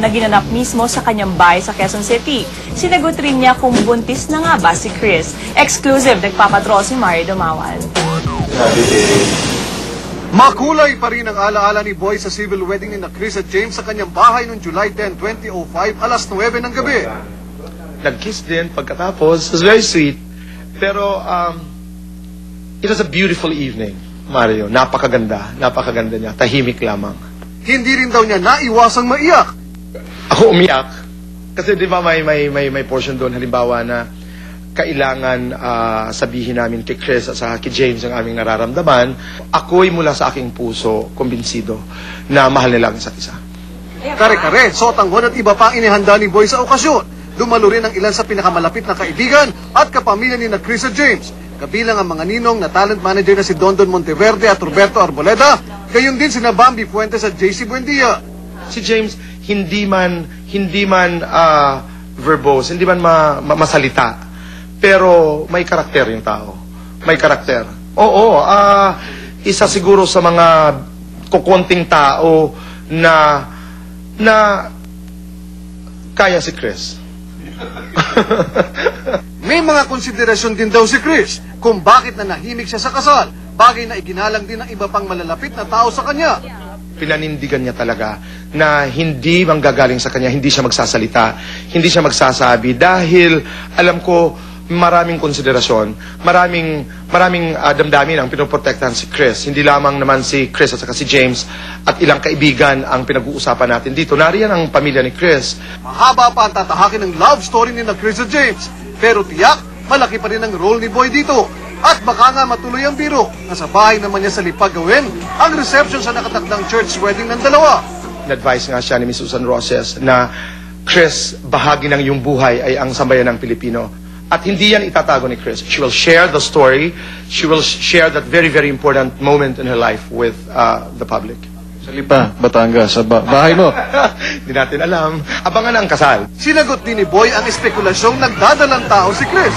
na ginanap mismo sa kanyang bahay sa Quezon City. Sinagot rin niya kung buntis na nga ba si Chris. Exclusive, nagpapatrol si Mario Dumawal. Makulay pa rin ang alaala ni Boy sa civil wedding ni na Chris at James sa kanyang bahay noong July 10, 2005, alas 9 ng gabi. Nag-kiss din pagkatapos. It was very sweet. Pero, it was a beautiful evening, Mario. Napakaganda niya. Tahimik lamang. Hindi rin daw niya naiwasang maiyak. Ako umiyak. Kasi di ba may portion doon, halimbawa na kailangan sabihin namin kay Chris at kay James ang aming nararamdaman. Ako'y mula sa aking puso, kumbinsido na mahal nila ang isa't isa. Kare-kare, sotanghon at iba pa ang inihanda ni Boy sa okasyon. Dumalo rin ang ilan sa pinakamalapit na kaibigan at kapamilya ni na Chris at James. Kabilang ang mga ninong na talent manager na si Dondon Monteverde at Roberto Arboleda. Gayon din sina Bambi Fuentes at JC Buendia. Si James, hindi man verbose, hindi man masalita. Pero may karakter yung tao. May karakter. Oo, isa siguro sa mga kukunting tao na kaya si Chris. May mga konsiderasyon din daw si Chris kung bakit na nahimik siya sa kasal. Bagay na iginalang din ng iba pang malalapit na tao sa kanya. Pinanindigan niya talaga na hindi manggagaling sa kanya, hindi siya magsasalita, hindi siya magsasabi dahil alam ko maraming konsiderasyon, maraming damdamin ang pinoprotektahan si Chris. Hindi lamang naman si Chris at saka si James at ilang kaibigan ang pinag-uusapan natin dito. Nariyan ang pamilya ni Chris. Mahaba pa ang tatahakin ng love story ni na Chris at James. Pero tiyak, malaki pa rin ang role ni Boy dito. At baka nga matuloy ang biro na sa bahay naman niya sa Lipag gawin ang reception sa nakatakdang church wedding ng dalawa. Na-advise nga siya ni Miss Susan Roses na Chris, bahagi ng iyong buhay ay ang sambayan ng Pilipino. At hindi yan itatago ni Chris. She will share the story. She will share that very, very important moment in her life with the public. Sa Lipa, Batangas, sa bahay mo. Hindi natin alam. Abangan ang kasal. Sinagot din ni Boy ang espekulasyong nagdadalang tao si Chris.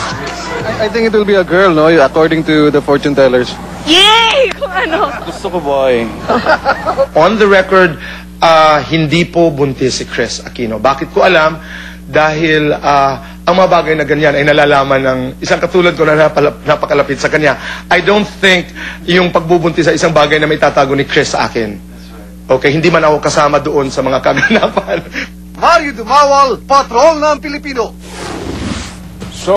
I think it will be a girl, no? According to the fortune tellers. Yay! Kung ano? Gusto ko, boy. On the record, hindi po buntis si Chris Aquino. Bakit ko alam? Dahil ang mga bagay na ganyan ay nalalaman ng isang katulad ko na napakalapit sa kanya. I don't think yung pagbubuntis sa isang bagay na may tatago ni Chris sa akin. Okay, hindi man ako kasama doon sa mga kaganapan. Mario Dumawal, Patrol ng Pilipino.